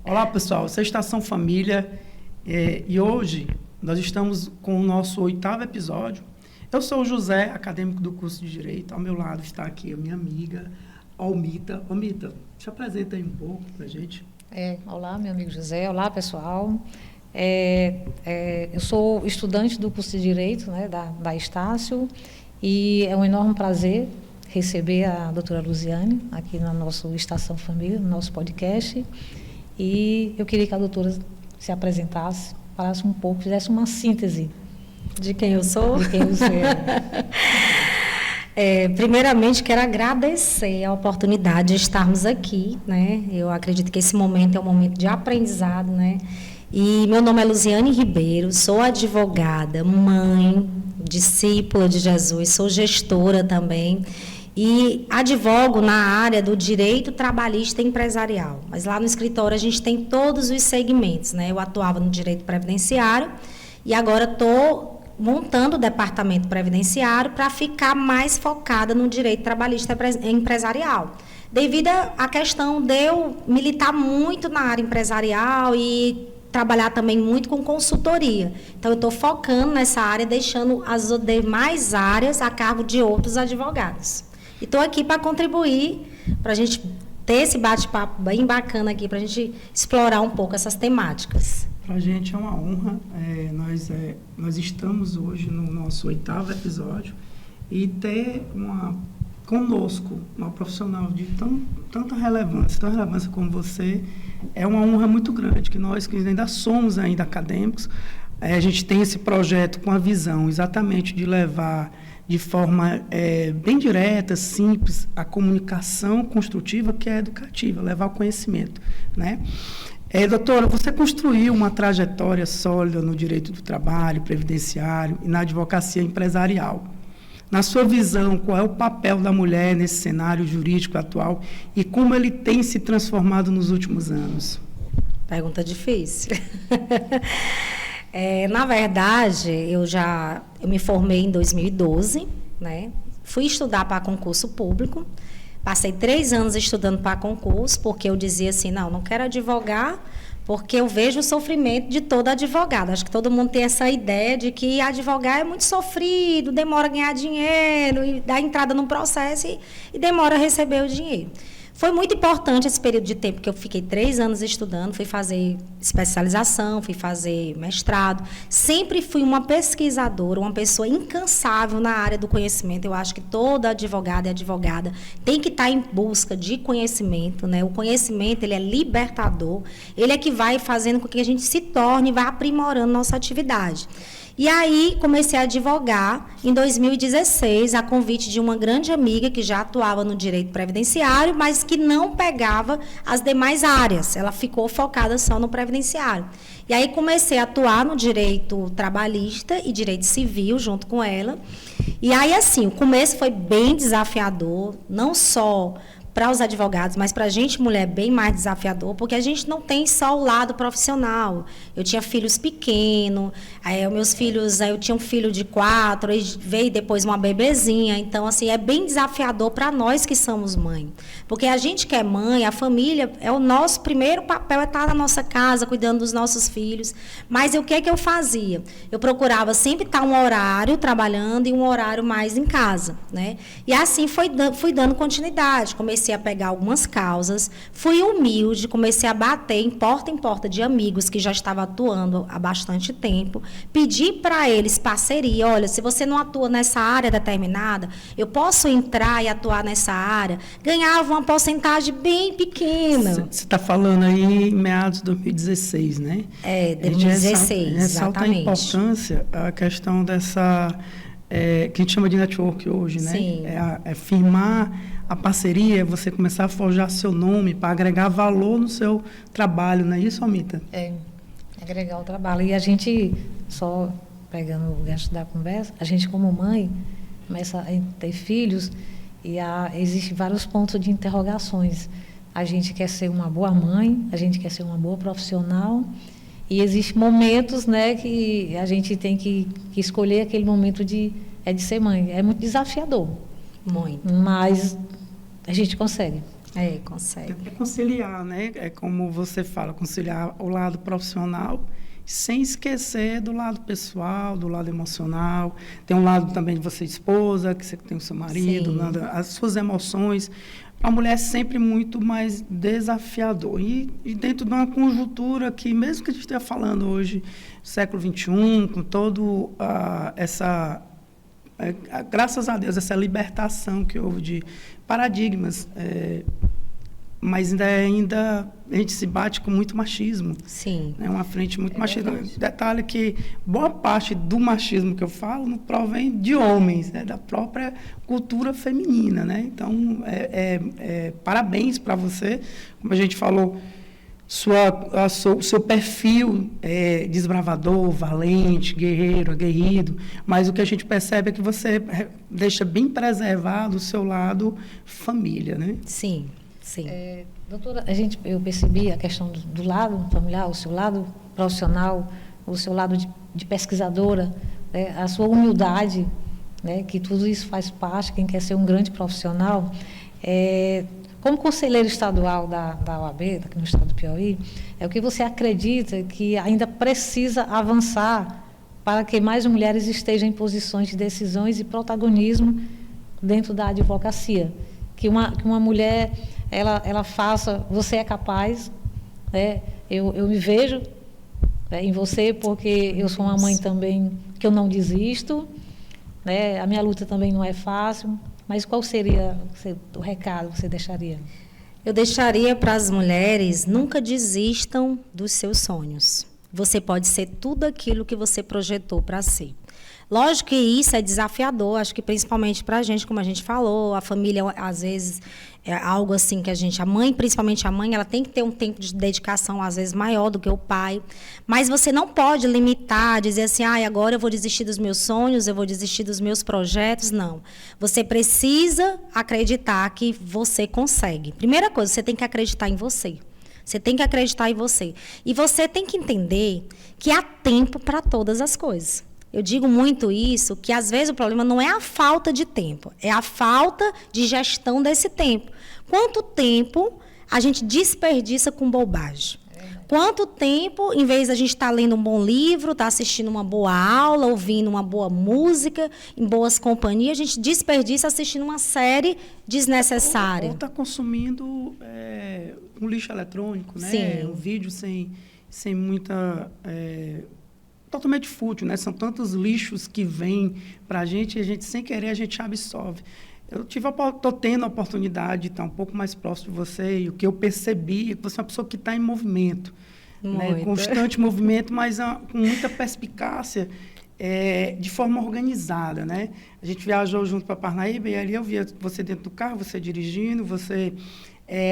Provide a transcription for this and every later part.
Olá, pessoal. Essa é a Estação Família e hoje nós estamos com o nosso 8º episódio. Eu sou o José, acadêmico do curso de Direito. Ao meu lado está aqui a minha amiga, Almita. Almita, te apresenta aí um pouco para a gente. Olá, meu amigo José. Olá, pessoal. Eu sou estudante do curso de Direito, né, da Estácio, e é um enorme prazer receber a doutora Luziane aqui na nossa Estação Família, no nosso podcast. E eu queria que a doutora se apresentasse, falasse um pouco, fizesse uma síntese. De quem eu sou? De quem você é. Primeiramente, quero agradecer a oportunidade de estarmos aqui, né? Eu acredito que esse momento é um momento de aprendizado, né? E meu nome é Luziane Ribeiro, sou advogada, mãe, discípula de Jesus, sou gestora também e advogo na área do direito trabalhista e empresarial. Mas lá no escritório a gente tem todos os segmentos, né? Eu atuava no direito previdenciário e agora estou montando o departamento previdenciário para ficar mais focada no direito trabalhista e empresarial. Devido à questão de eu militar muito na área empresarial e trabalhar também muito com consultoria. Então, eu estou focando nessa área, deixando as demais áreas a cargo de outros advogados. E estou aqui para contribuir, para a gente ter esse bate-papo bem bacana aqui, para a gente explorar um pouco essas temáticas. Para a gente é uma honra. Nós estamos hoje no nosso 8º episódio e ter conosco uma profissional de tanta relevância como você, é uma honra muito grande, que nós que ainda somos acadêmicos, a gente tem esse projeto com a visão exatamente de levar de forma bem direta, simples, a comunicação construtiva que é educativa, levar o conhecimento, né? Doutora, você construiu uma trajetória sólida no direito do trabalho, previdenciário e na advocacia empresarial. Na sua visão, qual é o papel da mulher nesse cenário jurídico atual e como ele tem se transformado nos últimos anos? Pergunta difícil. Na verdade, eu me formei em 2012, né? Fui estudar para concurso público. Passei 3 anos estudando para concurso, porque eu dizia assim, não quero advogar, porque eu vejo o sofrimento de todo advogado. Acho que todo mundo tem essa ideia de que advogar é muito sofrido, demora a ganhar dinheiro, e dá entrada no processo e demora a receber o dinheiro. Foi muito importante esse período de tempo que eu fiquei 3 anos estudando, fui fazer especialização, fui fazer mestrado. Sempre fui uma pesquisadora, uma pessoa incansável na área do conhecimento. Eu acho que toda advogada e advogada tem que estar em busca de conhecimento, né? O conhecimento, ele é libertador, ele é que vai fazendo com que a gente se torne e vá aprimorando nossa atividade. E aí, comecei a advogar em 2016, a convite de uma grande amiga que já atuava no direito previdenciário, mas que não pegava as demais áreas. Ela ficou focada só no previdenciário. E aí, comecei a atuar no direito trabalhista e direito civil junto com ela. E aí, assim, o começo foi bem desafiador, não só para os advogados, mas para a gente, mulher, bem mais desafiador, porque a gente não tem só o lado profissional. Eu tinha filhos pequenos, meus filhos, eu tinha um filho de 4, aí veio depois uma bebezinha, então, assim, é bem desafiador para nós que somos mãe. Porque a gente que é mãe, a família, o nosso primeiro papel é estar na nossa casa, cuidando dos nossos filhos. Mas o que é que eu fazia? Eu procurava sempre estar um horário trabalhando e um horário mais em casa, né? E assim fui dando continuidade, comecei a pegar algumas causas, fui humilde, comecei a bater em porta de amigos que já estavam atuando há bastante tempo, pedi para eles parceria, olha, se você não atua nessa área determinada, eu posso entrar e atuar nessa área, ganhava uma porcentagem bem pequena. Você está falando aí em meados de 2016, né? 2016, ressalta a importância, a questão dessa, que a gente chama de network hoje, né? Sim. Firmar a parceria, você começar a forjar seu nome para agregar valor no seu trabalho, não é isso, Almita? Agregar o trabalho. E a gente, só pegando o gancho da conversa, a gente como mãe começa a ter filhos e existem vários pontos de interrogações. A gente quer ser uma boa mãe, a gente quer ser uma boa profissional e existem momentos, né, que a gente tem que escolher aquele momento de ser mãe. É muito desafiador. Muito. Mas a gente consegue. Consegue. É conciliar, né? É como você fala, conciliar o lado profissional sem esquecer do lado pessoal, do lado emocional. Tem um lado também de você esposa, que você tem o seu marido, as suas emoções. A mulher é sempre muito mais desafiador. E dentro de uma conjuntura que, mesmo que a gente esteja falando hoje, século XXI, com todo essa... graças a Deus, essa libertação que houve de paradigmas, mas ainda a gente se bate com muito machismo. Sim. É uma frente muito machista. Detalhe que boa parte do machismo que eu falo não provém de homens, da própria cultura feminina, né? Então, parabéns para você. Como a gente falou, seu perfil é desbravador, valente, guerreiro, aguerrido, mas o que a gente percebe é que você deixa bem preservado o seu lado família, né? Sim. Sim. Doutora, eu percebi a questão do lado familiar, o seu lado profissional, o seu lado de pesquisadora, a sua humildade, né, que tudo isso faz parte, quem quer ser um grande profissional. Como conselheiro estadual da OAB, aqui no estado do Piauí, o que você acredita que ainda precisa avançar para que mais mulheres estejam em posições de decisões e protagonismo dentro da advocacia? Que uma mulher... Ela faça, você é capaz, eu me vejo em você, porque eu sou uma mãe também que eu não desisto, a minha luta também não é fácil, mas qual seria o recado que você deixaria? Eu deixaria para as mulheres, nunca desistam dos seus sonhos. Você pode ser tudo aquilo que você projetou para ser. Lógico que isso é desafiador, acho que principalmente para a gente, como a gente falou, a família, às vezes, é algo assim que a mãe, principalmente a mãe, ela tem que ter um tempo de dedicação, às vezes, maior do que o pai. Mas você não pode limitar, dizer assim, agora eu vou desistir dos meus sonhos, eu vou desistir dos meus projetos. Não. Você precisa acreditar que você consegue. Primeira coisa, você tem que acreditar em você. Você tem que acreditar em você. E você tem que entender que há tempo para todas as coisas. Eu digo muito isso, que às vezes o problema não é a falta de tempo, é a falta de gestão desse tempo. Quanto tempo a gente desperdiça com bobagem? Quanto tempo, em vez de a gente estar lendo um bom livro, estar assistindo uma boa aula, ouvindo uma boa música, em boas companhias, a gente desperdiça assistindo uma série desnecessária. Ou está consumindo um lixo eletrônico, né? Sim. Um vídeo sem muita... totalmente fútil, né? São tantos lixos que vêm para a gente e a gente, sem querer, a gente absorve. Estou tendo a oportunidade de estar um pouco mais próximo de você e o que eu percebi é que você é uma pessoa que está em movimento, né? Constante movimento, mas com muita perspicácia, de forma organizada, né? A gente viajou junto para Parnaíba e ali eu via você dentro do carro, você dirigindo, você...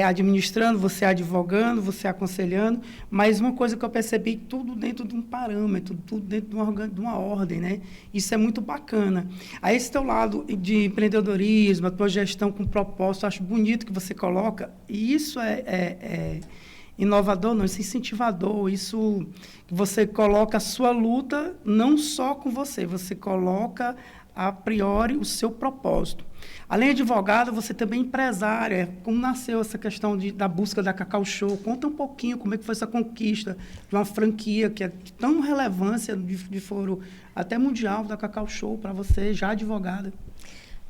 administrando, você advogando, você aconselhando, mas uma coisa que eu percebi, tudo dentro de um parâmetro, tudo dentro de uma ordem, né? Isso é muito bacana. Aí esse teu lado de empreendedorismo, a tua gestão com propósito, acho bonito que você coloca, e isso é inovador, não, isso é incentivador, isso que você coloca a sua luta não só com você coloca a priori o seu propósito. Além de advogada, você também é empresária. Como nasceu essa questão da busca da Cacau Show? Conta um pouquinho como é que foi essa conquista de uma franquia que é de tão relevância de foro até mundial da Cacau Show para você, já advogada.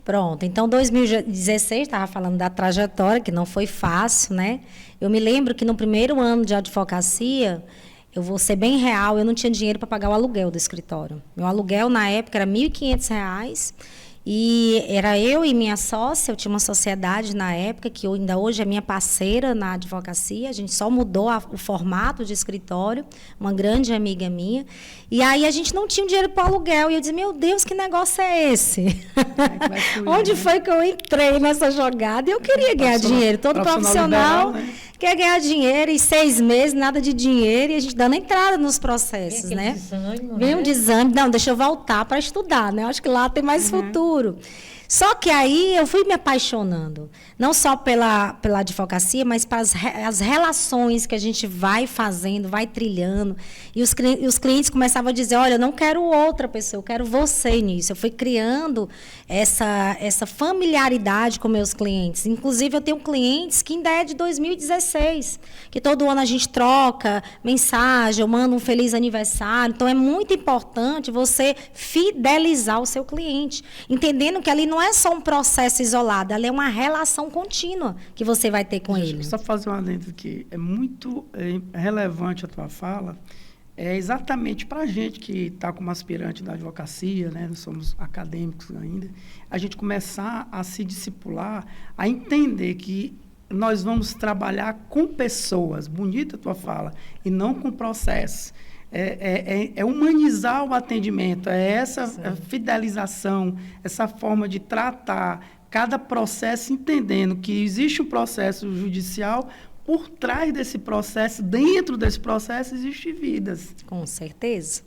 Pronto, então 2016, estava falando da trajetória, que não foi fácil, né? Eu me lembro que no primeiro ano de advocacia, eu vou ser bem real, eu não tinha dinheiro para pagar o aluguel do escritório. Meu aluguel, na época, era R$ 1.500, e era eu e minha sócia, eu tinha uma sociedade na época, que ainda hoje é minha parceira na advocacia, a gente só mudou o formato de escritório, uma grande amiga minha, e aí a gente não tinha dinheiro para o aluguel, e eu disse, meu Deus, que negócio é esse? Onde foi que eu entrei nessa jogada? E eu queria ganhar dinheiro, todo profissional... Liberal, né? Quer ganhar dinheiro em 6 meses, nada de dinheiro, e a gente dando entrada nos processos, né? Desânimo, Vem né? um desânimo, não, deixa eu voltar para estudar, né? Eu acho que lá tem mais futuro. Só que aí eu fui me apaixonando, não só pela advocacia, mas para as relações que a gente vai fazendo, vai trilhando. E os clientes começavam a dizer, olha, eu não quero outra pessoa, eu quero você nisso. Eu fui criando essa familiaridade com meus clientes. Inclusive, eu tenho clientes que ainda é de 2016, que todo ano a gente troca mensagem, eu mando um feliz aniversário. Então, é muito importante você fidelizar o seu cliente, entendendo que ali não é só um processo isolado, ali é uma relação contínua que você vai ter com ele. Só fazer uma adendo aqui. É muito relevante a tua fala, exatamente para a gente que está como aspirante da advocacia, né? Nós somos acadêmicos ainda, a gente começar a se discipular, a entender que nós vamos trabalhar com pessoas, bonita a tua fala, e não com processos. É humanizar o atendimento, é essa fidelização, essa forma de tratar cada processo, entendendo que existe um processo judicial, por trás desse processo, dentro desse processo, existem vidas. Com certeza.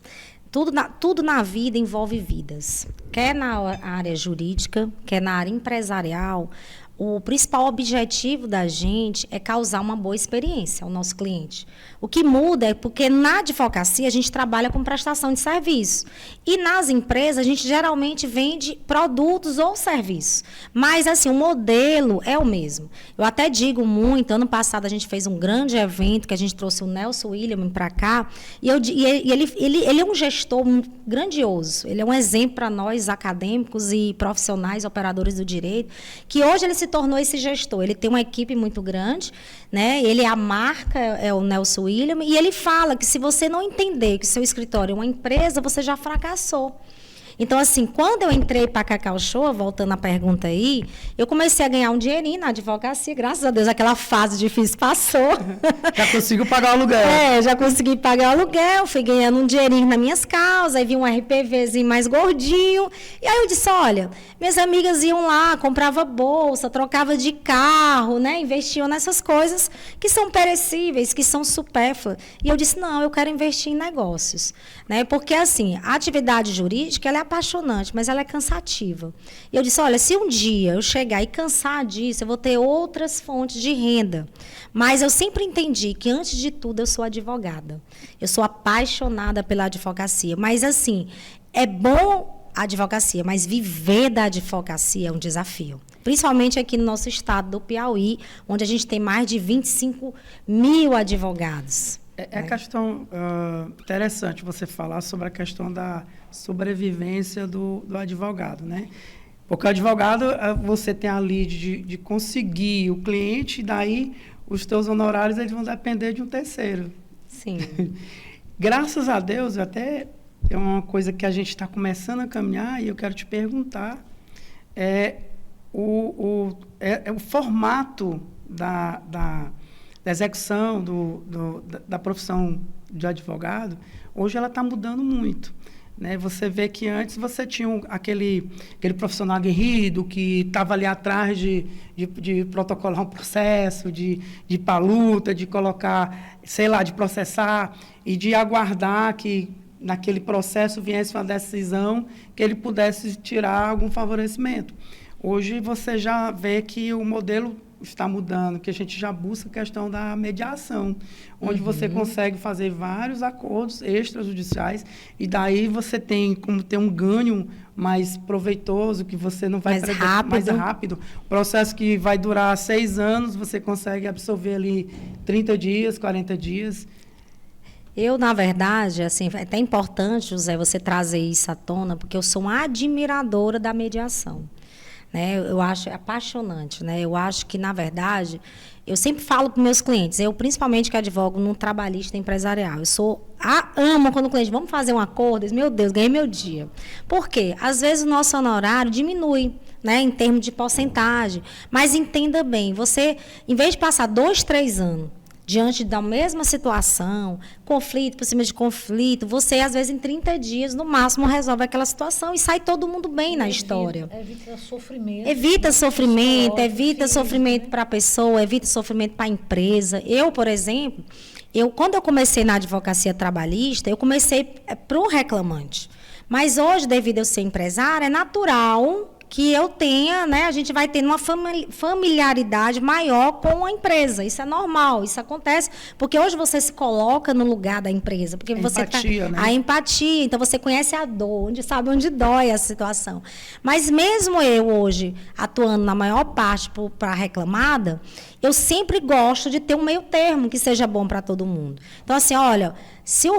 Tudo na vida envolve vidas. Quer na área jurídica, quer na área empresarial. O principal objetivo da gente é causar uma boa experiência ao nosso cliente. O que muda é porque na advocacia a gente trabalha com prestação de serviço. E nas empresas a gente geralmente vende produtos ou serviços. Mas assim, o modelo é o mesmo. Eu até digo muito, ano passado a gente fez um grande evento que a gente trouxe o Nelson William para cá. E ele é um gestor grandioso. Ele é um exemplo para nós acadêmicos e profissionais, operadores do direito, que hoje ele se tornou esse gestor. Ele tem uma equipe muito grande, né? Ele é a marca, é o Nelson William, e ele fala que se você não entender que seu escritório é uma empresa, você já fracassou. Então, assim, quando eu entrei para a Cacau Show, voltando à pergunta aí, eu comecei a ganhar um dinheirinho na advocacia, graças a Deus, aquela fase difícil passou. Já conseguiu pagar o aluguel. Já consegui pagar o aluguel, fui ganhando um dinheirinho nas minhas causas, aí vi um RPVzinho mais gordinho, e aí eu disse, olha, minhas amigas iam lá, comprava bolsa, trocava de carro, né, investiam nessas coisas que são perecíveis, que são supérfluas. E eu disse, não, eu quero investir em negócios, né, porque, assim, a atividade jurídica, ela é apaixonante, mas ela é cansativa. E eu disse, olha, se um dia eu chegar e cansar disso, eu vou ter outras fontes de renda. Mas eu sempre entendi que, antes de tudo, eu sou advogada. Eu sou apaixonada pela advocacia. Mas, assim, é bom a advocacia, mas viver da advocacia é um desafio. Principalmente aqui no nosso estado do Piauí, onde a gente tem mais de 25 mil advogados. É a questão interessante você falar sobre a questão da sobrevivência do advogado, né? Porque o advogado, você tem a lead de conseguir o cliente, e daí os teus honorários eles vão depender de um terceiro. Sim. Graças a Deus, até é uma coisa que a gente está começando a caminhar, e eu quero te perguntar, o formato da execução da profissão de advogado, hoje ela está mudando muito, né? Você vê que antes você tinha aquele profissional aguerrido que estava ali atrás de protocolar um processo, de ir para a luta, de colocar, sei lá, de processar e de aguardar que naquele processo viesse uma decisão que ele pudesse tirar algum favorecimento. Hoje você já vê que o modelo está mudando, que a gente já busca a questão da mediação, onde você consegue fazer vários acordos extrajudiciais, e daí você tem como ter um ganho mais proveitoso, que você não vai mais rápido. O processo que vai durar 6 anos, você consegue absorver ali 30 dias, 40 dias. Eu, na verdade, assim, é até importante, José, você trazer isso à tona, porque eu sou uma admiradora da mediação. Né? Eu acho apaixonante, né? Eu acho que, na verdade, eu sempre falo para meus clientes, eu principalmente que advogo no trabalhista empresarial, amo quando o cliente, vamos fazer um acordo, meu Deus, ganhei meu dia. Por quê? Às vezes o nosso honorário diminui, né, em termos de porcentagem, mas entenda bem, você, em vez de passar 2, 3 anos diante da mesma situação, conflito por cima de conflito, você, às vezes, em 30 dias, no máximo, resolve aquela situação e sai todo mundo bem na história. Evita sofrimento. Evita sofrimento para a pessoa, evita sofrimento para a empresa. Eu, por exemplo, quando eu comecei na advocacia trabalhista, eu comecei para o reclamante. Mas hoje, devido a eu ser empresária, é natural que eu tenha, né, a gente vai ter uma familiaridade maior com a empresa. Isso é normal, isso acontece, porque hoje você se coloca no lugar da empresa, porque você empatia, né? A empatia, então você conhece a dor, sabe onde dói a situação. Mas mesmo eu hoje atuando na maior parte para a reclamada, eu sempre gosto de ter um meio termo que seja bom para todo mundo. Então assim, olha, se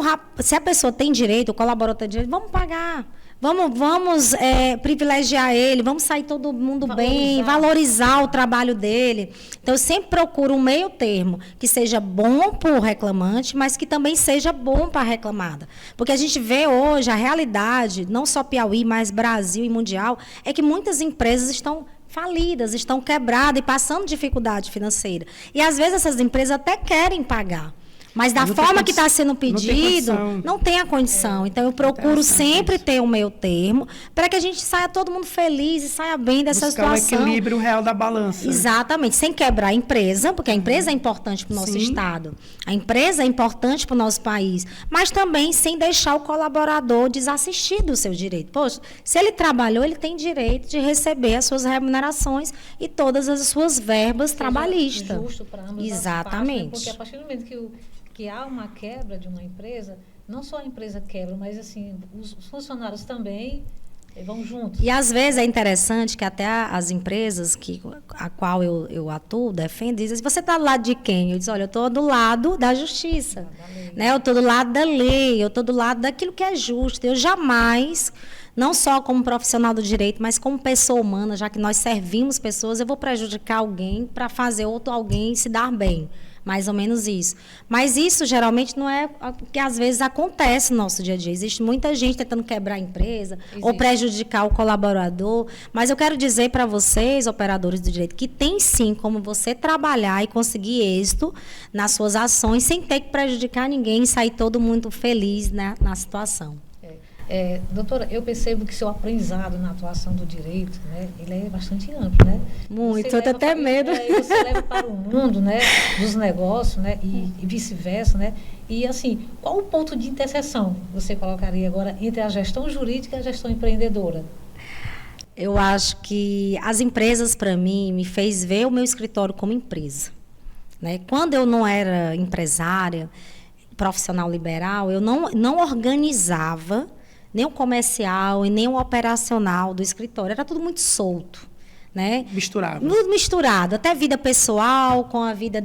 a pessoa tem direito, o colaborador tem direito, vamos pagar. Vamos privilegiar ele, vamos sair todo mundo bem, valorizar o trabalho dele. Então, eu sempre procuro um meio termo que seja bom para o reclamante, mas que também seja bom para a reclamada. Porque a gente vê hoje a realidade, não só Piauí, mas Brasil e mundial, é que muitas empresas estão falidas, estão quebradas e passando dificuldade financeira. E, às vezes, essas empresas até querem pagar. Mas da forma que está sendo pedido, não tem a condição. Então, eu procuro sempre ter um meio termo para que a gente saia todo mundo feliz e saia bem dessa situação. Buscar o equilíbrio real da balança. Exatamente. Sem quebrar a empresa, porque a empresa é importante para o nosso Estado. A empresa é importante para o nosso país. Mas também sem deixar o colaborador desassistir do seu direito. Poxa, se ele trabalhou, ele tem direito de receber as suas remunerações e todas as suas verbas trabalhistas. Justo para ambas Exatamente. As partes, né? Porque a partir do momento que há uma quebra de uma empresa, não só a empresa quebra, mas assim, os funcionários também vão juntos. E às vezes é interessante que até as empresas a qual eu atuo, defendo, dizem, você está do lado de quem? Eu digo, olha, eu estou do lado da justiça, né? Eu estou do lado da lei, eu estou do lado daquilo que é justo. Eu jamais, não só como profissional do direito, mas como pessoa humana, já que nós servimos pessoas, eu vou prejudicar alguém para fazer outro alguém se dar bem. Mais ou menos isso. Mas isso, geralmente, não é o que às vezes acontece no nosso dia a dia. Existe muita gente tentando quebrar a empresa ou prejudicar o colaborador. Mas eu quero dizer para vocês, operadores do direito, que tem sim como você trabalhar e conseguir êxito nas suas ações sem ter que prejudicar ninguém e sair todo mundo feliz, né, na situação. Doutora, eu percebo que seu aprendizado na atuação do direito, né, ele é bastante amplo, né? Muito, eu tenho até medo. Você leva para o mundo, né, dos negócios, né, e vice-versa, né? E, assim, qual o ponto de interseção você colocaria agora entre a gestão jurídica e a gestão empreendedora? Eu acho que as empresas, para mim, me fez ver o meu escritório como empresa, né? Quando eu não era empresária, profissional liberal, eu não organizava nem o comercial e nem o operacional do escritório. Era tudo muito solto, né? Misturado. Muito misturado. Até vida pessoal com a vida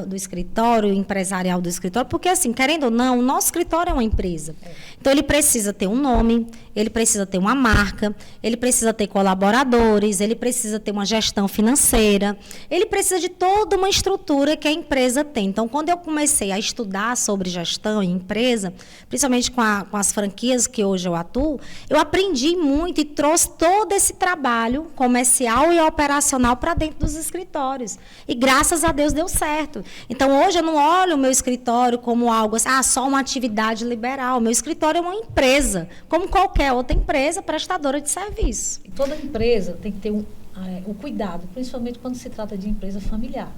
do escritório, empresarial do escritório. Porque, assim, querendo ou não, o nosso escritório é uma empresa. Então, ele precisa ter um nome, ele precisa ter uma marca, ele precisa ter colaboradores, ele precisa ter uma gestão financeira, ele precisa de toda uma estrutura que a empresa tem. Então, quando eu comecei a estudar sobre gestão em empresa, principalmente com as franquias que hoje eu atuo, eu aprendi muito e trouxe todo esse trabalho comercial e operacional para dentro dos escritórios. E, graças a Deus, deu certo. Então, hoje eu não olho o meu escritório como algo assim, só uma atividade liberal. O meu escritório é uma empresa, como qualquer outra empresa prestadora de serviço. E toda empresa tem que ter o cuidado, principalmente quando se trata de empresa familiar.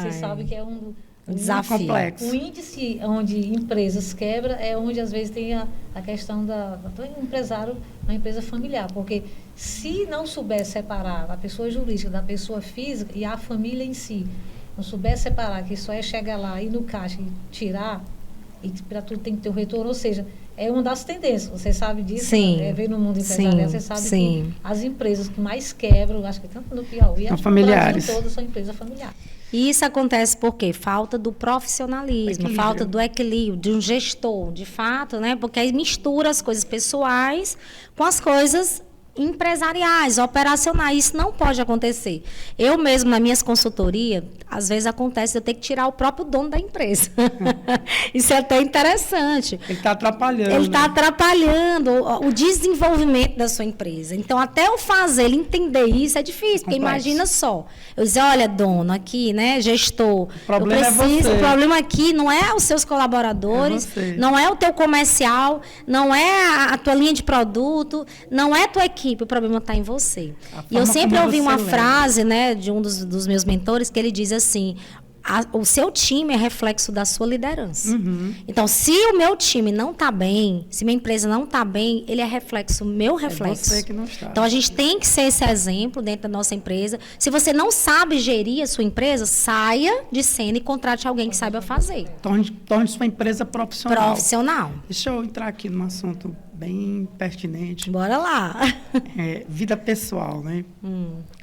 Você sabe que é um desafio complexo. O índice onde empresas quebram é onde, às vezes, tem a questão do empresário, uma empresa familiar. Porque se não souber separar a pessoa jurídica da pessoa física e a família em si, não souber separar, que só é chegar lá, ir no caixa e tirar, e para tudo tem que ter um retorno, ou seja, é uma das tendências, você sabe disso? Sim. Ver no mundo empresarial, você sabe sim. que as empresas que mais quebram, acho que tanto no Piauí, são acho familiares. que no Brasil todo são empresas familiares. E isso acontece por quê? Falta do profissionalismo, falta do equilíbrio, de um gestor, de fato, né? Porque aí mistura as coisas pessoais com as coisas empresariais, operacionais. Isso não pode acontecer. Eu mesmo, nas minhas consultorias, às vezes acontece de eu ter que tirar o próprio dono da empresa. Isso é até interessante. Ele está atrapalhando. Ele está atrapalhando o desenvolvimimento da sua empresa. Então, até eu fazer ele entender isso é difícil, porque imagina só. Eu dizer, olha, dono, aqui, né, gestor, o problema é você. O problema aqui não é os seus colaboradores, não é o teu comercial, não é a tua linha de produto, não é a tua equipe, o problema está em você. E eu sempre ouvi uma frase, né, de um dos meus mentores, que ele diz assim, o seu time é reflexo da sua liderança. Então, se o meu time não está bem, se minha empresa não está bem, ele é reflexo, meu reflexo. É você que não está. Então, a gente tem que ser esse exemplo dentro da nossa empresa. Se você não sabe gerir a sua empresa, saia de cena e contrate alguém que saiba fazer. Torne sua empresa profissional. Profissional. Deixa eu entrar aqui num assunto bem pertinente. Bora lá. Vida pessoal, né?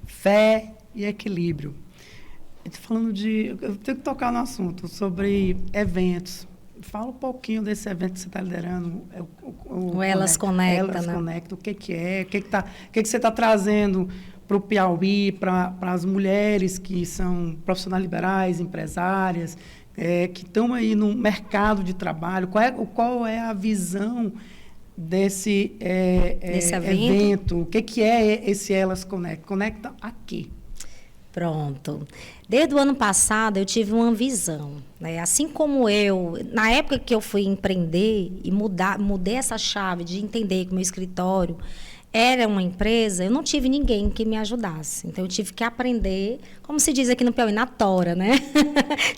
Fé e equilíbrio. Eu tenho que tocar no assunto sobre eventos. Fala um pouquinho desse evento que você está liderando. O Elas Conecta, Elas né? Conecta. O que é? O que você está trazendo para o Piauí, para as mulheres que são profissionais liberais, empresárias, que estão aí no mercado de trabalho? Qual é a visão desse evento? O que é esse Elas Conecta? Conecta a quê? Pronto. Desde o ano passado, eu tive uma visão, né? Assim como na época que eu fui empreender e mudei essa chave de entender que o meu escritório era uma empresa, eu não tive ninguém que me ajudasse. Então, eu tive que aprender, como se diz aqui no Piauí, na tora, né?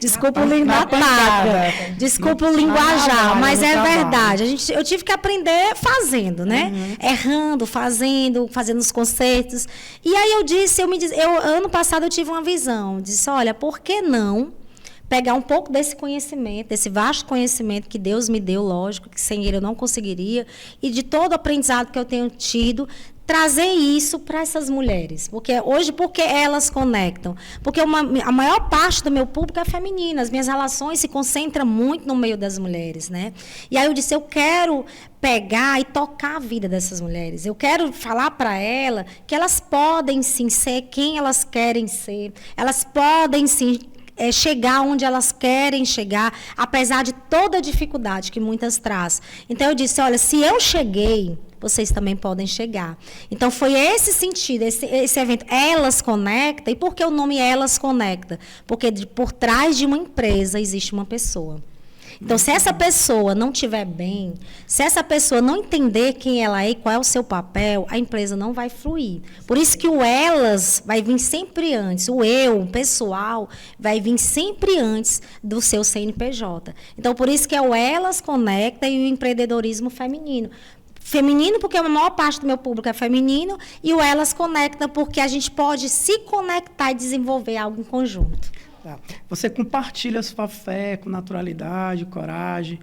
Desculpa o linguajar. Desculpa o linguajar, mas é verdade. Eu tive que aprender fazendo, né? Errando, fazendo os concertos. E aí ano passado eu tive uma visão. Disse, olha, por que não pegar um pouco desse conhecimento, desse vasto conhecimento que Deus me deu, lógico, que sem ele eu não conseguiria, e de todo o aprendizado que eu tenho tido, trazer isso para essas mulheres. Porque elas conectam? Porque a maior parte do meu público é feminina, as minhas relações se concentram muito no meio das mulheres, né? E aí eu disse, eu quero pegar e tocar a vida dessas mulheres. Eu quero falar para elas que elas podem sim ser quem elas querem ser, elas podem sim chegar onde elas querem chegar, apesar de toda a dificuldade que muitas traz. Então, eu disse, olha, se eu cheguei, vocês também podem chegar. Então, foi esse sentido, esse evento, Elas Conecta. E por que o nome Elas Conecta? Porque por trás de uma empresa existe uma pessoa. Então, se essa pessoa não estiver bem, se essa pessoa não entender quem ela é e qual é o seu papel, a empresa não vai fluir. Por isso que o elas vai vir sempre antes, o eu, o pessoal, vai vir sempre antes do seu CNPJ. Então, por isso que é o Elas Conecta e o empreendedorismo feminino. Feminino, porque a maior parte do meu público é feminino, e o Elas Conecta, porque a gente pode se conectar e desenvolver algo em conjunto. Você compartilha sua fé com naturalidade, coragem.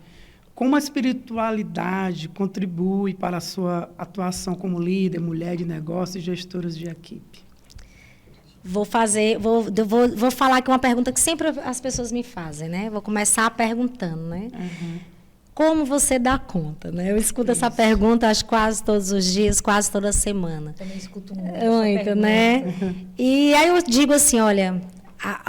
Como a espiritualidade contribui para a sua atuação como líder, mulher de negócio e gestora de equipe? Vou falar aqui uma pergunta que sempre as pessoas me fazem, né? Vou começar perguntando, né? Como você dá conta, né? Eu escuto essa pergunta acho quase todos os dias, quase toda semana. Também escuto muito, né? E aí eu digo assim, olha,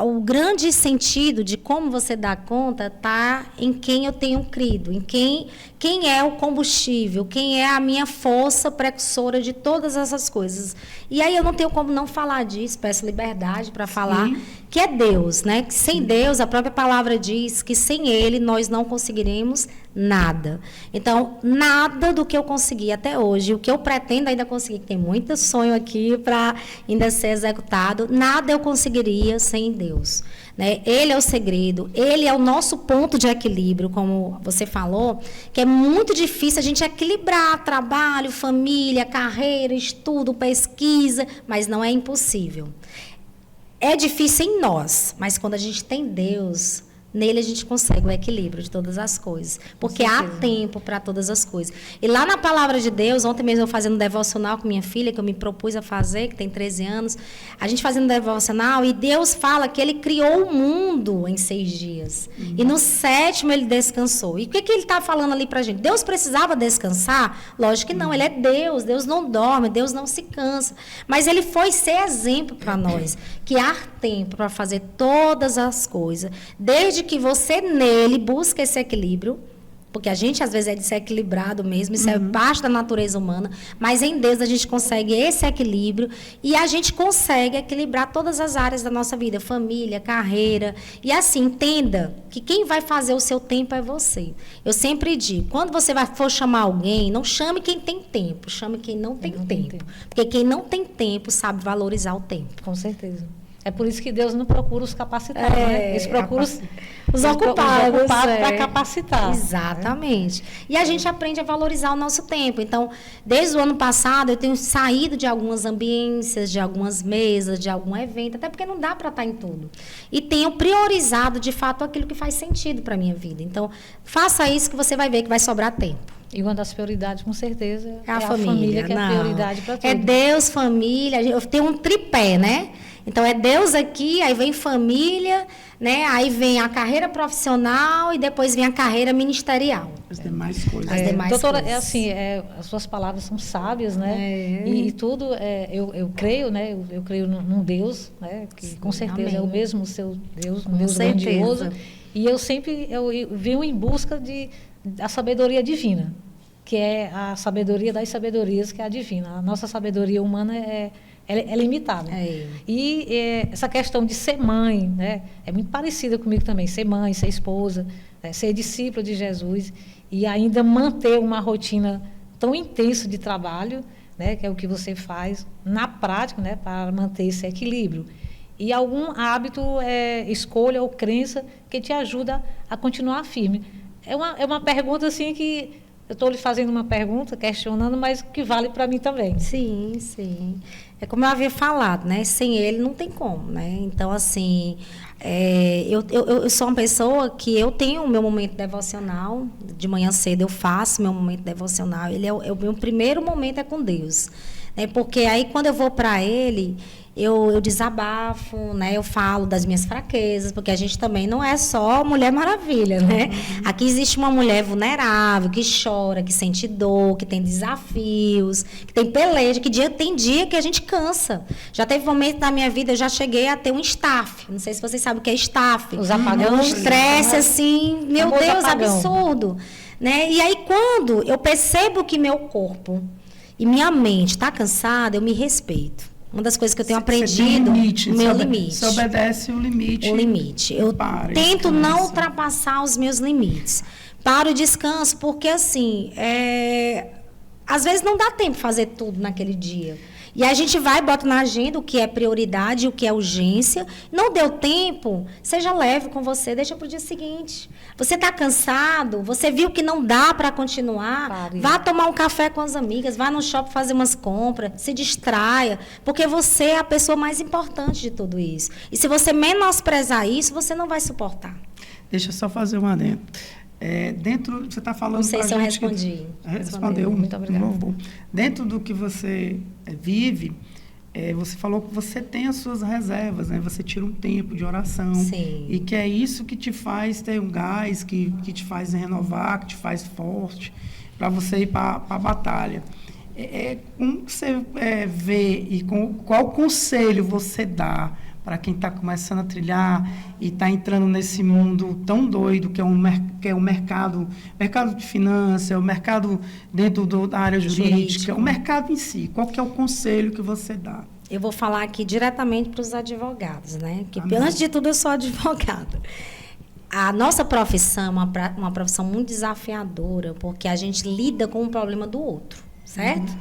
o grande sentido de como você dá conta está em quem eu tenho crido, em quem é o combustível, quem é a minha força precursora de todas essas coisas. E aí eu não tenho como não falar disso, peço liberdade para falar, que é Deus, né? Que sem Deus, a própria palavra diz que sem Ele nós não conseguiremos nada. Então, nada do que eu consegui até hoje, o que eu pretendo ainda conseguir, que tem muito sonho aqui para ainda ser executado, nada eu conseguiria sem Deus, né? Ele é o segredo, Ele é o nosso ponto de equilíbrio, como você falou, que é muito difícil a gente equilibrar trabalho, família, carreira, estudo, pesquisa, mas não é impossível. É difícil em nós, mas quando a gente tem Deus, nele a gente consegue o equilíbrio de todas as coisas. Porque há tempo para todas as coisas. E lá na palavra de Deus, ontem mesmo eu fazendo um devocional com minha filha, que eu me propus a fazer, que tem 13 anos, a gente fazendo um devocional, e Deus fala que Ele criou o mundo em 6 dias. E no 7º Ele descansou. E o que Ele está falando ali para a gente? Deus precisava descansar? Lógico que não, Ele é Deus, Deus não dorme, Deus não se cansa. Mas Ele foi ser exemplo para nós, que há tempo para fazer todas as coisas, desde que você nele busca esse equilíbrio, porque a gente às vezes é desequilibrado mesmo, isso é parte da natureza humana, mas em Deus a gente consegue esse equilíbrio e a gente consegue equilibrar todas as áreas da nossa vida, família, carreira, e assim, entenda que quem vai fazer o seu tempo é você. Eu sempre digo, quando você for chamar alguém, não chame quem tem tempo, chame quem não tem tempo, porque quem não tem tempo sabe valorizar o tempo. Com certeza. É por isso que Deus não procura os capacitados, né? Eles procuram os ocupados para capacitar. Exatamente. E a gente aprende a valorizar o nosso tempo. Então, desde o ano passado, eu tenho saído de algumas ambiências, de algumas mesas, de algum evento, até porque não dá para estar em tudo. E tenho priorizado, de fato, aquilo que faz sentido para a minha vida. Então, faça isso que você vai ver que vai sobrar tempo. E uma das prioridades, com certeza, é a família que é a prioridade para tudo. É Deus, família. Eu tenho um tripé, né? Então, é Deus aqui, aí vem família, né? Aí vem a carreira profissional e depois vem a carreira ministerial. As demais coisas. Doutora, coisas. é assim, as suas palavras são sábias, né? E tudo, eu creio, né? Eu creio num Deus, né? Que sim, com certeza é o mesmo seu Deus, um Deus grandioso. E eu sempre venho em busca da sabedoria divina, que é a sabedoria das sabedorias, que é a divina. A nossa sabedoria humana é limitada. E essa questão de ser mãe, né, é muito parecida comigo também. Ser mãe, ser esposa, né, ser discípula de Jesus e ainda manter uma rotina tão intensa de trabalho, né, que é o que você faz na prática, né, para manter esse equilíbrio. E algum hábito, escolha ou crença que te ajuda a continuar firme. É uma pergunta assim que eu estou lhe fazendo uma pergunta, questionando, mas que vale para mim também. Sim, sim. É como eu havia falado, né? Sem ele não tem como, né? Então, assim, eu sou uma pessoa que eu tenho o meu momento devocional. De manhã cedo eu faço meu momento devocional. O meu primeiro momento é com Deus. Né? Porque aí, quando eu vou para ele, eu desabafo, né? Eu falo das minhas fraquezas, porque a gente também não é só Mulher Maravilha, né? Aqui existe uma mulher vulnerável, que chora, que sente dor, que tem desafios, que tem peleja, tem dia que a gente cansa. Já teve momento na minha vida, eu já cheguei a ter um staff. Não sei se vocês sabem o que é staff. Os apagões. É um estresse, assim, meu Deus, absurdo. Né? E aí, quando eu percebo que meu corpo e minha mente está cansada, eu me respeito. Uma das coisas que eu tenho aprendido, o meu limite. Você obedece o limite. O limite. Eu tento não ultrapassar os meus limites. Para o descanso, porque assim, às vezes não dá tempo de fazer tudo naquele dia. E a gente vai, bota na agenda o que é prioridade, o que é urgência. Não deu tempo, seja leve com você, deixa para o dia seguinte. Você está cansado, você viu que não dá para continuar, vá tomar um café com as amigas, vá no shopping fazer umas compras, se distraia, porque você é a pessoa mais importante de tudo isso. E se você menosprezar isso, você não vai suportar. Deixa eu só fazer uma adendo. Você está falando. Não sei se eu respondi. Respondeu. Muito obrigada. Dentro do que você vive, você falou que você tem as suas reservas, né? Você tira um tempo de oração. Sim. E que é isso que te faz ter um gás, que te faz renovar, que te faz forte, para você ir para a batalha. Como você vê e qual conselho você dá para quem está começando a trilhar e está entrando nesse mundo tão doido que é o mercado de finanças, o mercado dentro da área jurídica, o mercado em si. Qual que é o conselho que você dá? Eu vou falar aqui diretamente para os advogados, né? Que, antes de tudo, eu sou advogada. A nossa profissão é uma profissão muito desafiadora, porque a gente lida com o problema do outro, certo?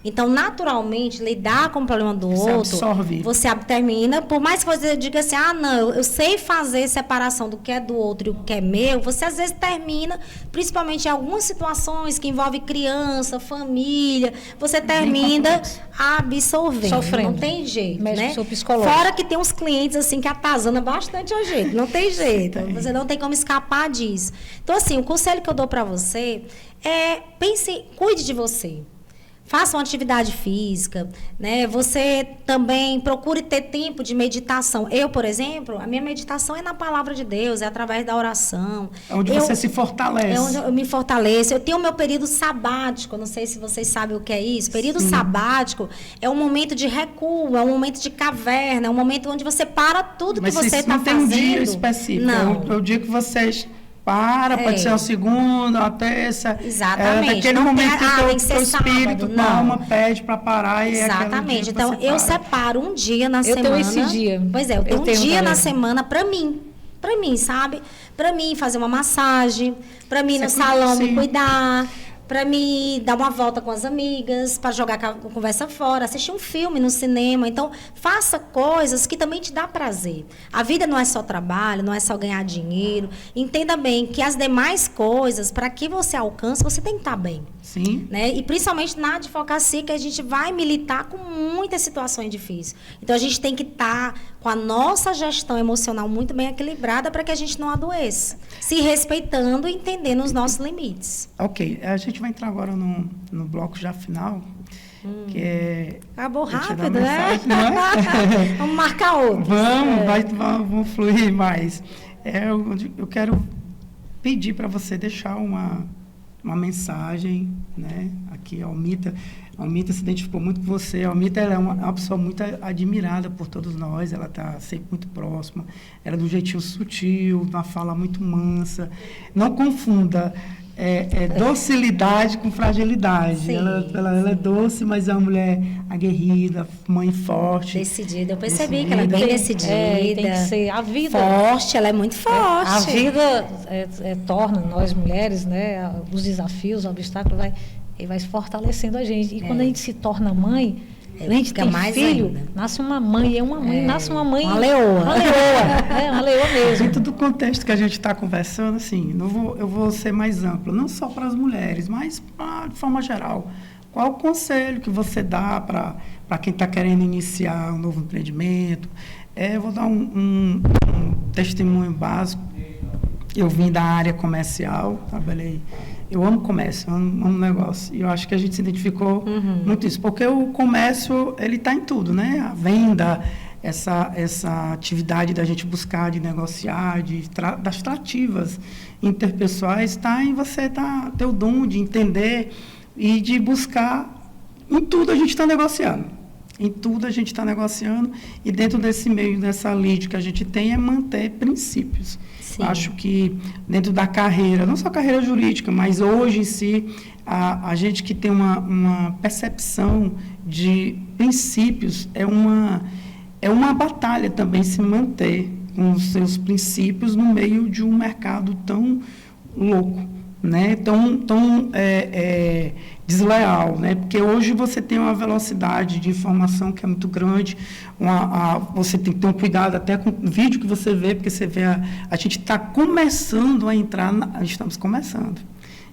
Então, naturalmente, lidar com o problema do outro, você termina, por mais que você diga assim, não, eu sei fazer separação do que é do outro e o que é meu, você às vezes termina, principalmente em algumas situações que envolvem criança, família, você termina absorvendo. Sofrendo. Não tem jeito, mexe né? com o seu psicológico. Fora que tem uns clientes assim que atazana bastante a gente, não tem jeito. Você não tem como escapar disso. Então, assim, o conselho que eu dou para você pense, cuide de você. Faça uma atividade física, né? Você também procure ter tempo de meditação. Eu, por exemplo, a minha meditação é na palavra de Deus, é através da oração. É onde você se fortalece. É onde eu me fortaleço. Eu tenho o meu período sabático, não sei se vocês sabem o que é isso. Período sabático é um momento de recuo, é um momento de caverna, é um momento onde você para tudo que você está fazendo. Mas não tem um dia específico. Não. É o dia que vocês... pode ser a segunda, a terça. Exatamente. Naquele momento que o teu espírito, sábado, alma pede para parar. E exatamente. Então, eu separo um dia na semana. Eu tenho esse dia. Pois é, eu tenho um dia na semana para mim. Para mim, sabe? Para mim fazer uma massagem, para mim no salão me cuidar. para me dar uma volta com as amigas, para jogar a conversa fora, assistir um filme no cinema. Então, faça coisas que também te dá prazer. A vida não é só trabalho, não é só ganhar dinheiro. Entenda bem que as demais coisas, para que você alcance, você tem que estar bem. Sim. Né? E principalmente na advocacia, que a gente vai militar com muitas situações difíceis. Então, a gente tem que estar com a nossa gestão emocional muito bem equilibrada para que a gente não adoeça. Se respeitando e entendendo os nossos limites. Ok, a gente vai entrar agora no bloco já final, que é... Acabou eu te dar rápido, né? mensagem, não é? Vamos marcar outro. Vamos fluir mais. Eu quero pedir para você deixar uma mensagem, né? Aqui a Almita se identificou muito com você. A Almita, ela é uma pessoa muito admirada por todos nós, ela está sempre muito próxima, ela é de um jeitinho sutil, uma fala muito mansa. Não confunda docilidade com fragilidade. Sim, ela é doce, mas é uma mulher aguerrida, mãe forte. Decidida. Eu percebi que ela é bem decidida. Tem que ser a vida. Forte, ela é muito forte. A vida torna nós mulheres, né, os desafios, os obstáculos, vai se fortalecendo a gente. E quando a gente se torna mãe, a gente tem mais filho, ainda. Nasce uma mãe, nasce uma mãe... Uma leoa. Uma leoa mesmo. Dentro do contexto que a gente está conversando, assim, eu vou ser mais amplo, não só para as mulheres, mas de forma geral. Qual o conselho que você dá para quem está querendo iniciar um novo empreendimento? Eu vou dar um testemunho básico. Eu vim da área comercial, trabalhei... Eu amo comércio, amo negócio. E eu acho que a gente se identificou muito isso. Porque o comércio, ele está em tudo, né? A venda, essa atividade da gente buscar, de negociar, das tratativas interpessoais, está em você ter o dom de entender e de buscar. Em tudo a gente está negociando. Em tudo a gente está negociando. E dentro desse meio, dessa lide que a gente tem, é manter princípios. Sim. Acho que dentro da carreira, não só carreira jurídica, mas hoje em si, a gente que tem uma percepção de princípios, é uma batalha também se manter com os seus princípios no meio de um mercado tão louco, né? tão desleal, né? Porque hoje você tem uma velocidade de informação que é muito grande, você tem que ter um cuidado até com o vídeo que você vê, porque você vê a gente está começando a entrar, estamos começando,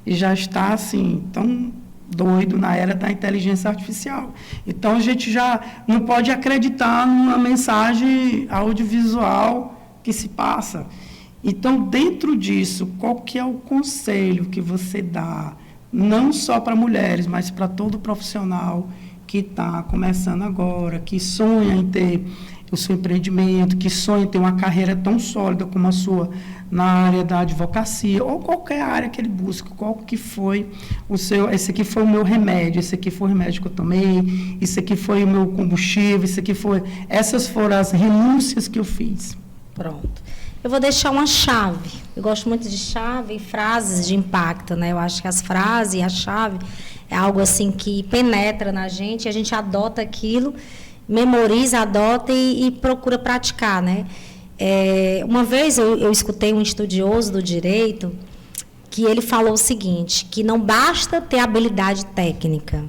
e já está assim, tão doido na era da inteligência artificial. Então, a gente já não pode acreditar numa mensagem audiovisual que se passa. Então, dentro disso, qual que é o conselho que você dá, não só para mulheres, mas para todo profissional que está começando agora, que sonha em ter o seu empreendimento, que sonha em ter uma carreira tão sólida como a sua na área da advocacia, ou qualquer área que ele busque, qual que foi esse aqui foi o meu remédio, esse aqui foi o remédio que eu tomei, esse aqui foi o meu combustível, essas foram as renúncias que eu fiz. Pronto. Eu vou deixar uma chave. Eu gosto muito de chave e frases de impacto, né? Eu acho que as frases e a chave é algo assim que penetra na gente, a gente adota aquilo, memoriza, adota e procura praticar, né? Uma vez eu escutei um estudioso do direito que ele falou o seguinte, que não basta ter habilidade técnica,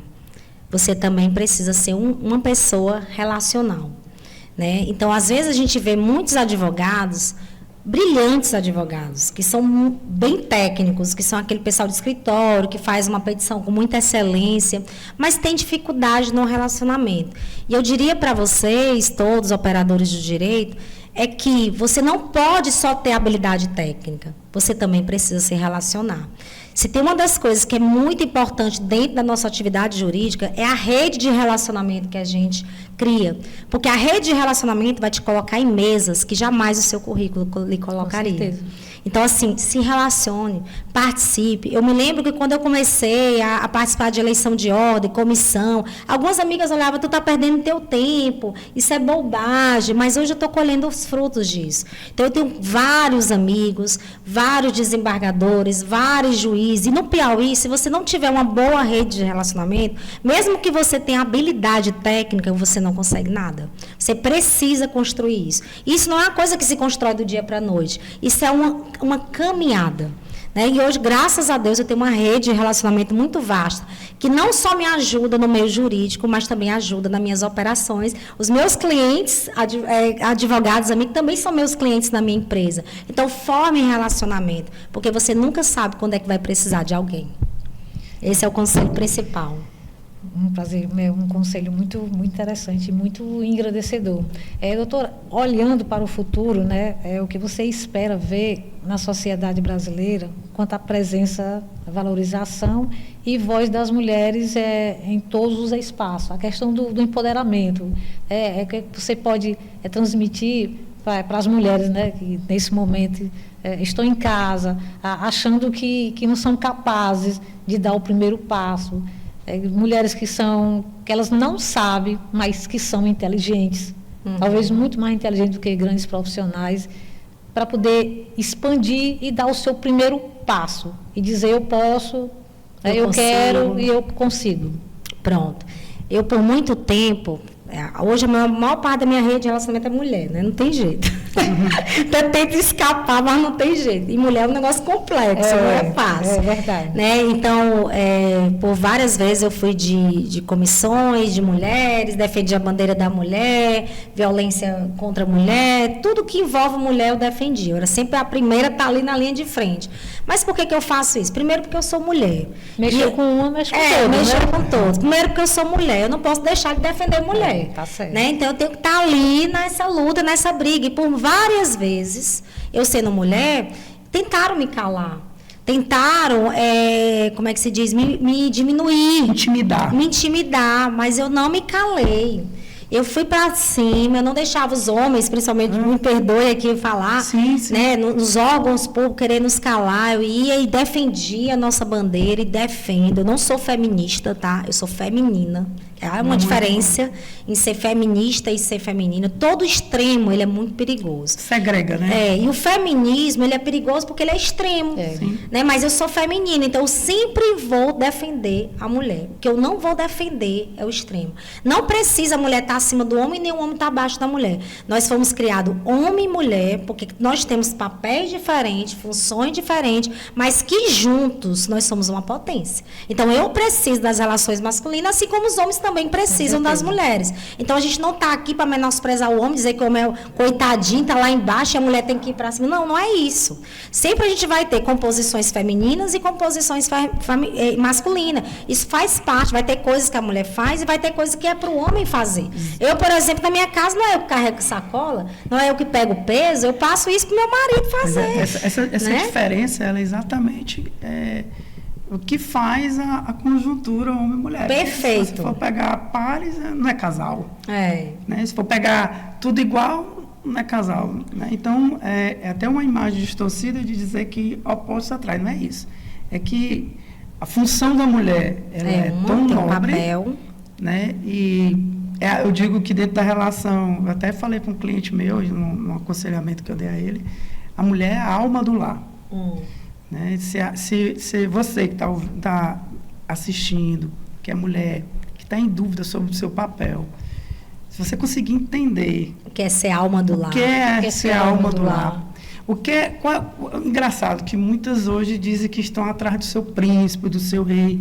você também precisa ser uma pessoa relacional, né? Então, às vezes, a gente vê muitos advogados, brilhantes advogados, que são bem técnicos, que são aquele pessoal de escritório, que faz uma petição com muita excelência, mas tem dificuldade no relacionamento. E eu diria para vocês, todos operadores do direito, é que você não pode só ter habilidade técnica, você também precisa se relacionar. Se tem uma das coisas que é muito importante dentro da nossa atividade jurídica, é a rede de relacionamento que a gente cria. Porque a rede de relacionamento vai te colocar em mesas que jamais o seu currículo lhe colocaria. Com certeza. Então, assim, se relacione, participe. Eu me lembro que quando eu comecei a participar de eleição de ordem, comissão, algumas amigas olhavam, tu está perdendo teu tempo, isso é bobagem, mas hoje eu estou colhendo os frutos disso. Então, eu tenho vários amigos, vários desembargadores, vários juízes. E no Piauí, se você não tiver uma boa rede de relacionamento, mesmo que você tenha habilidade técnica, você não consegue nada. Você precisa construir isso. Isso não é uma coisa que se constrói do dia para a noite. Isso é uma caminhada. Né? E hoje, graças a Deus, eu tenho uma rede de relacionamento muito vasta, que não só me ajuda no meio jurídico, mas também ajuda nas minhas operações. Os meus clientes, advogados, amigos, também são meus clientes na minha empresa. Então, forme relacionamento, porque você nunca sabe quando é que vai precisar de alguém. Esse é o conselho principal. Um prazer, um conselho muito, muito interessante, muito engrandecedor. Doutora, olhando para o futuro, né, o que você espera ver na sociedade brasileira quanto à presença, a valorização e voz das mulheres em todos os espaços, a questão do empoderamento, que você pode transmitir para as mulheres, né, que nesse momento estão em casa, achando que não são capazes de dar o primeiro passo. Mulheres que elas não sabem, mas que são inteligentes, talvez muito mais inteligentes do que grandes profissionais, para poder expandir e dar o seu primeiro passo e dizer eu posso, eu quero e eu consigo. Pronto. Eu, por muito tempo, hoje a maior parte da minha rede de relacionamento é mulher, né? Não tem jeito. Eu tento escapar, mas não tem jeito. E mulher é um negócio complexo, não é fácil. É verdade. Né? Então, por várias vezes eu fui de comissões de mulheres, defendi a bandeira da mulher, violência contra a mulher, tudo que envolve mulher eu defendi. Eu era sempre a primeira a estar ali na linha de frente. Mas por que eu faço isso? Primeiro porque eu sou mulher. Mexeu com uma, mexe com todos. Mexeu com todos. Primeiro porque eu sou mulher, eu não posso deixar de defender mulher. Tá certo. Né? Então eu tenho que estar ali nessa luta, nessa briga. E por várias vezes, eu sendo mulher, tentaram me calar. Tentaram, como é que se diz, me diminuir. Me intimidar, mas eu não me calei. Eu fui para cima, eu não deixava os homens, principalmente, me perdoe aqui falar, sim. Né, nos órgãos públicos querendo nos calar. Eu ia e defendia a nossa bandeira e defendo. Eu não sou feminista, tá? Eu sou feminina. Há uma diferença em ser feminista e ser feminina. Todo extremo, ele é muito perigoso. Segrega, né? E o feminismo, ele é perigoso porque ele é extremo. Né? Mas eu sou feminina, então eu sempre vou defender a mulher. O que eu não vou defender é o extremo. Não precisa a mulher estar acima do homem, nem o homem estar abaixo da mulher. Nós fomos criados homem e mulher, porque nós temos papéis diferentes, funções diferentes, mas que juntos nós somos uma potência. Então eu preciso das relações masculinas, assim como os homens também precisam das mulheres. Então a gente não está aqui para menosprezar o homem, dizer que o homem é coitadinho, está lá embaixo e a mulher tem que ir para cima. Não, não é isso. Sempre a gente vai ter composições femininas e composições masculinas. Isso faz parte, vai ter coisas que a mulher faz e vai ter coisas que é para o homem fazer. Eu, por exemplo, na minha casa, não é eu que carrego sacola, não é eu que pego peso, eu passo isso para o meu marido fazer. Essa né? diferença, ela é exatamente o que faz a conjuntura homem e mulher. Perfeito. Se for pegar pares, não é casal. Né? Se for pegar tudo igual, não é casal. Né? Então, é até uma imagem distorcida de dizer que opostos atrás. Não é isso. É que a função da mulher ela é tão nobre. Papel. Né? E eu digo que dentro da relação, eu até falei para um cliente meu, num aconselhamento que eu dei a ele, a mulher é a alma do lar. Né? Se você que está assistindo, que é mulher, que está em dúvida sobre o seu papel, se você conseguir entender o que é ser alma do lar, o que é ser alma do lar, engraçado que muitas hoje dizem que estão atrás do seu príncipe, do seu rei.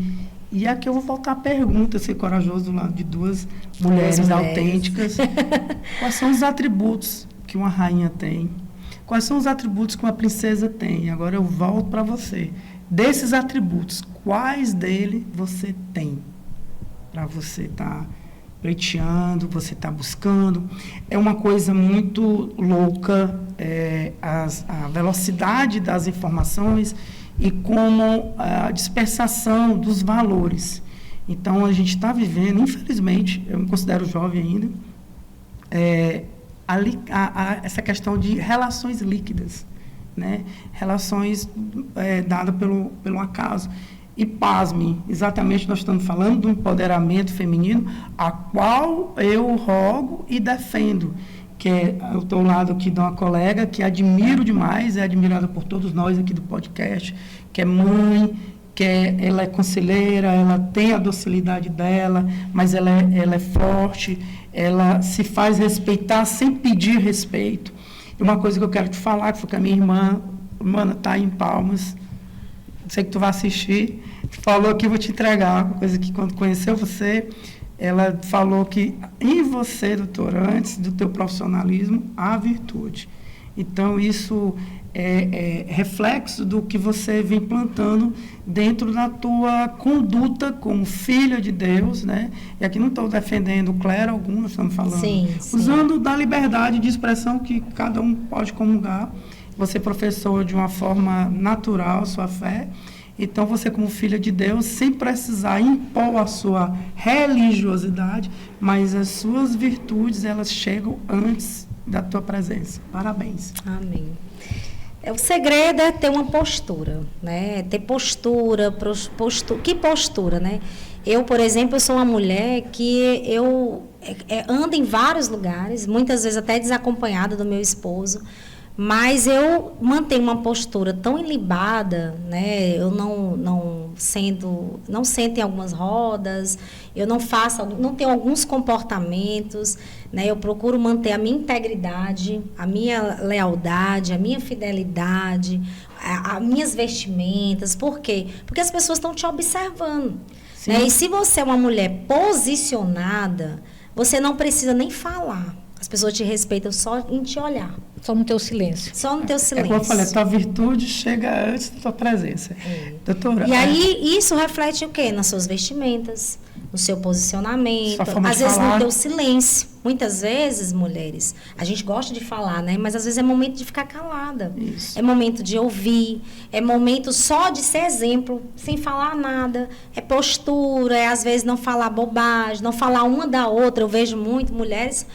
E aqui eu vou voltar à pergunta, ser corajoso do lado de duas mulheres autênticas. Quais são os atributos que uma rainha tem? Quais são os atributos que uma princesa tem? Agora eu volto para você. Desses atributos, quais dele você tem? Para você estar pleiteando, você estar buscando. É uma coisa muito louca, a velocidade das informações e como a dispersação dos valores. Então, a gente está vivendo, infelizmente, eu me considero jovem ainda, essa questão de relações líquidas, né? Relações dadas pelo acaso. E, pasme, exatamente nós estamos falando do empoderamento feminino, a qual eu rogo e defendo. Eu estou ao lado aqui de uma colega que admiro demais, é admirada por todos nós aqui do podcast, que é mãe, ela é conselheira, ela tem a docilidade dela, mas ela é forte, ela se faz respeitar sem pedir respeito. E uma coisa que eu quero te falar, que foi que a minha irmã está em Palmas, sei que tu vai assistir, falou que vou te entregar uma coisa que quando conheceu você, ela falou que em você, doutora, antes do teu profissionalismo, há virtude. Então, isso é reflexo do que você vem plantando dentro da tua conduta como filha de Deus, né? E aqui não estou defendendo clero algum, nós estamos falando, sim. usando da liberdade de expressão que cada um pode comungar. Você professou de uma forma natural sua fé. Então, você como filha de Deus, sem precisar impor a sua religiosidade, mas as suas virtudes, elas chegam antes da tua presença. Parabéns. Amém. O segredo é ter uma postura, né? Ter postura, que postura, né? Eu, por exemplo, eu sou uma mulher que eu ando em vários lugares, muitas vezes até desacompanhada do meu esposo, mas eu mantenho uma postura tão ilibada, né? Eu não sento em algumas rodas, eu não tenho alguns comportamentos, né? Eu procuro manter a minha integridade, a minha lealdade, a minha fidelidade, as minhas vestimentas. Por quê? Porque as pessoas estão te observando, né? E se você é uma mulher posicionada, você não precisa nem falar. As pessoas te respeitam só em te olhar. Só no teu silêncio. Só no teu silêncio. Como eu falei, tua virtude chega antes da tua presença. Doutora. E aí, isso reflete o quê? Nas suas vestimentas, no seu posicionamento, às vezes no teu silêncio. Muitas vezes, mulheres, a gente gosta de falar, né? Mas às vezes é momento de ficar calada. Isso. É momento de ouvir, é momento só de ser exemplo, sem falar nada. É postura, é às vezes não falar bobagem, não falar uma da outra. Eu vejo muito mulheres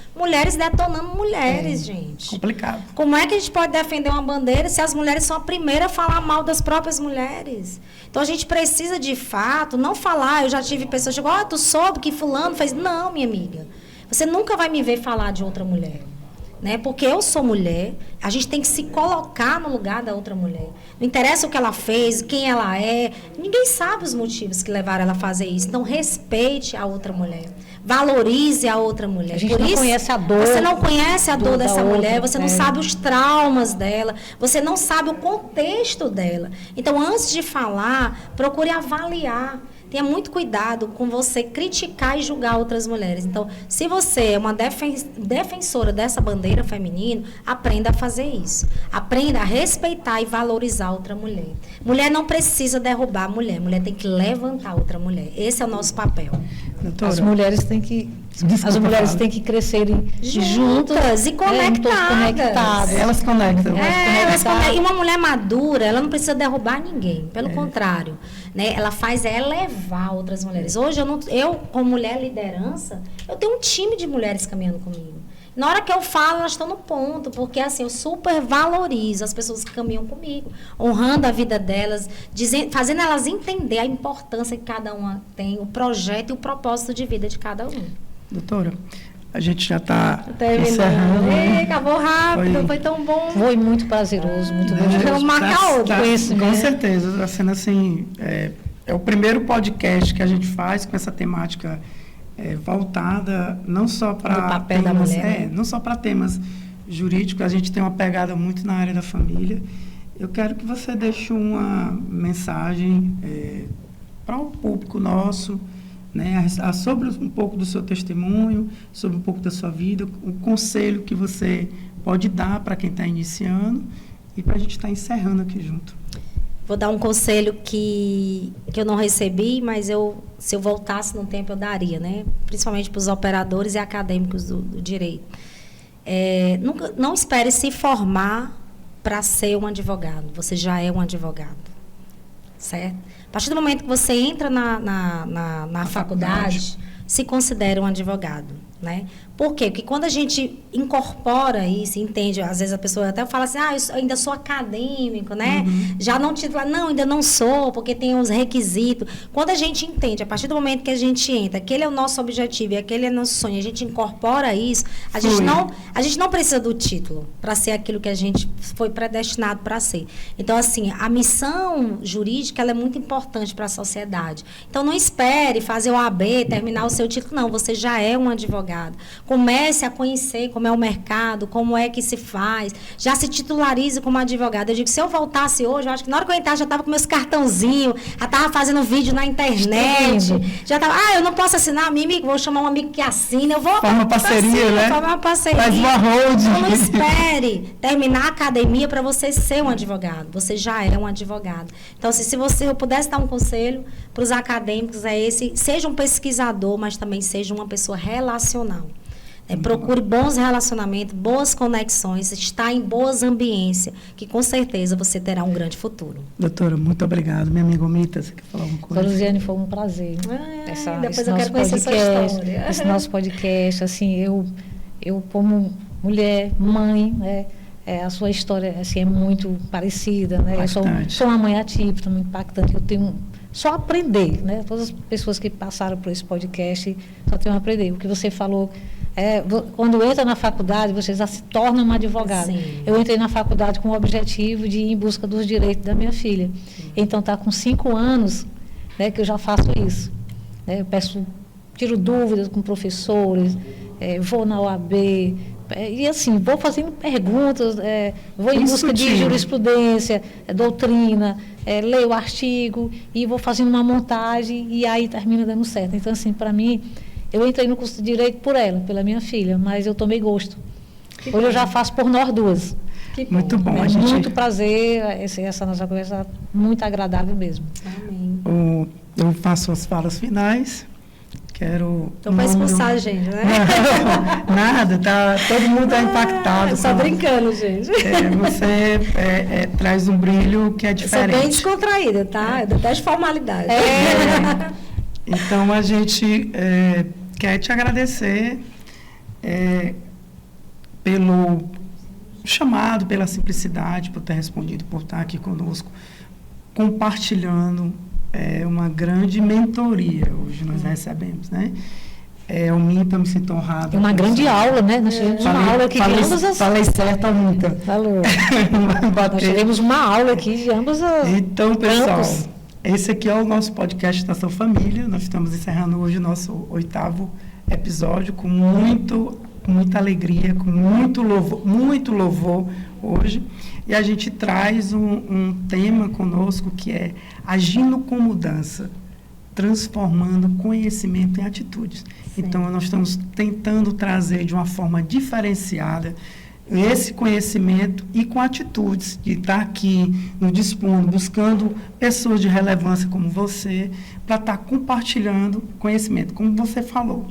detonando mulheres, gente. Complicado. Como é que a gente pode defender uma bandeira se as mulheres são a primeira a falar mal das próprias mulheres? Então, a gente precisa, de fato, não falar. Eu já tive pessoas que chegam, tu soube que fulano fez. Não, minha amiga. Você nunca vai me ver falar de outra mulher. Né? Porque eu sou mulher, a gente tem que se colocar no lugar da outra mulher. Não interessa o que ela fez, quem ela é. Ninguém sabe os motivos que levaram ela a fazer isso. Então, respeite a outra mulher. Valorize a outra mulher. A gente não conhece a dor. Você não conhece a dor dessa mulher, você não é. sabe os traumas dela, você não sabe o contexto dela. Então, antes de falar, procure avaliar. Tenha muito cuidado com você criticar e julgar outras mulheres. Então, se você é uma defensora dessa bandeira feminina, aprenda a fazer isso. Aprenda a respeitar e valorizar outra mulher. Mulher não precisa derrubar a mulher. Mulher tem que levantar outra mulher. Esse é o nosso papel. Doutora, As mulheres têm que crescerem juntas e conectadas. Elas se conectam. E uma mulher madura, ela não precisa derrubar ninguém. Pelo contrário, né? Ela faz elevar outras mulheres. Hoje, eu, como mulher liderança, eu tenho um time de mulheres caminhando comigo. Na hora que eu falo, elas estão no ponto, porque assim, eu super valorizo as pessoas que caminham comigo, honrando a vida delas, fazendo elas entender a importância que cada uma tem, o projeto e o propósito de vida de cada um. Doutora, a gente já está encerrando. Acabou rápido, foi tão bom. Foi muito prazeroso, muito bom. Vamos marcar outro. Com certeza, está sendo assim, é o primeiro podcast que a gente faz com essa temática voltada não só para papel da mulher, não só para temas jurídicos, a gente tem uma pegada muito na área da família. Eu quero que você deixe uma mensagem para o público nosso, né, sobre um pouco do seu testemunho, sobre um pouco da sua vida, o conselho que você pode dar para quem está iniciando e para a gente estar encerrando aqui junto. Vou dar um conselho que eu não recebi, mas se eu voltasse no tempo eu daria, né? Principalmente para os operadores e acadêmicos do direito. Não espere se formar para ser um advogado. Você já é um advogado, certo? A partir do momento que você entra na faculdade, se considera um advogado, né? Por quê? Porque quando a gente incorpora isso, entende, às vezes a pessoa até fala assim, eu ainda sou acadêmico, né? Uhum. Já não titula, não, ainda não sou, porque tem os requisitos. Quando a gente entende, a partir do momento que a gente entra, aquele é o nosso objetivo e aquele é o nosso sonho, a gente incorpora isso, a gente não precisa do título para ser aquilo que a gente foi predestinado para ser. Então, assim, a missão jurídica, ela é muito importante para a sociedade. Então, não espere fazer o AB, terminar o seu título, não, você já é um advogado. comece a conhecer como é o mercado, como é que se faz, já se titularize como advogada. Eu digo, se eu voltasse hoje, eu acho que na hora que eu entrasse, já estava com meus cartãozinhos, já estava fazendo vídeo na internet, já estava, eu não posso assinar, amigo, vou chamar um amigo que assine, eu vou... Forma uma parceria, né? Forma uma parceria. Faz uma hold. Não espere terminar a academia para você ser um advogado. Você já é um advogado. Então, se eu pudesse dar um conselho para os acadêmicos, é esse: seja um pesquisador, mas também seja uma pessoa relacional. Procure bons relacionamentos, boas conexões, estar em boas ambiências, que com certeza você terá um grande futuro. Doutora, muito obrigado. Minha amiga Omita, você quer falar alguma coisa? Doutora Luziane, foi um prazer. Depois eu quero conhecer essa história. Esse nosso podcast, assim, eu como mulher, mãe, né, a sua história assim, é muito parecida, né? Eu sou uma mãe atípica, muito impactante. Eu tenho só aprender, né? Todas as pessoas que passaram por esse podcast só tenho a aprender. O que você falou, quando entra na faculdade, você já se torna uma advogada. Sim. Eu entrei na faculdade com o objetivo de ir em busca dos direitos da minha filha. Sim. Então, está com 5 anos, né, que eu já faço isso. Né? Eu tiro dúvidas com professores, vou na OAB, e assim, vou fazendo perguntas, vou em busca de jurisprudência, doutrina, leio o artigo e vou fazendo uma montagem e aí termina dando certo. Então, assim, para mim, eu entrei no curso de Direito por ela, pela minha filha, mas eu tomei gosto. Hoje eu já faço por nós duas. Muito bom. Muito prazer, essa nossa conversa muito agradável mesmo. Amém. Eu faço as falas finais. Então vai expulsar a gente, né? Nada, todo mundo é impactado. Só brincando, gente. Você traz um brilho que é diferente. Eu sou bem descontraída, tá? Eu detesto formalidade. Então, a gente quer te agradecer pelo chamado, pela simplicidade, por ter respondido, por estar aqui conosco, compartilhando uma grande mentoria hoje nós recebemos, né? O MIPA, me sinto honrado. Uma grande aula, né? Nós tivemos uma aula aqui de ambas as... Falei certo, MIPA. Falou. Nós tivemos uma aula aqui de ambas as... Então, pessoal, esse aqui é o nosso podcast Estação Família. Nós estamos encerrando hoje o nosso 8º episódio com muita alegria, com muito louvor hoje. E a gente traz um tema conosco que é agindo com mudança, transformando conhecimento em atitudes. Sim. Então, nós estamos tentando trazer de uma forma diferenciada esse conhecimento e com atitudes, de estar aqui no Dispondo, buscando pessoas de relevância como você, para estar compartilhando conhecimento. Como você falou,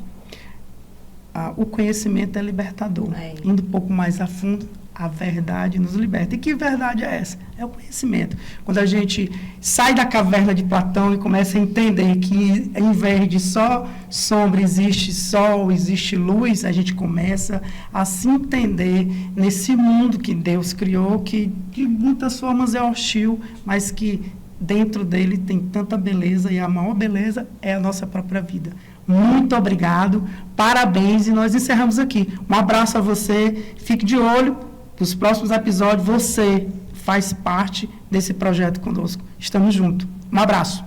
o conhecimento é libertador. Indo um pouco mais a fundo, a verdade nos liberta. E que verdade é essa? É o conhecimento. Quando a gente sai da caverna de Platão e começa a entender que, em vez de só sombra, existe sol, existe luz, a gente começa a se entender nesse mundo que Deus criou, que de muitas formas é hostil, mas que dentro dele tem tanta beleza, e a maior beleza é a nossa própria vida. Muito obrigado, parabéns, e nós encerramos aqui. Um abraço a você, fique de olho. Nos próximos episódios, você faz parte desse projeto conosco. Estamos juntos. Um abraço.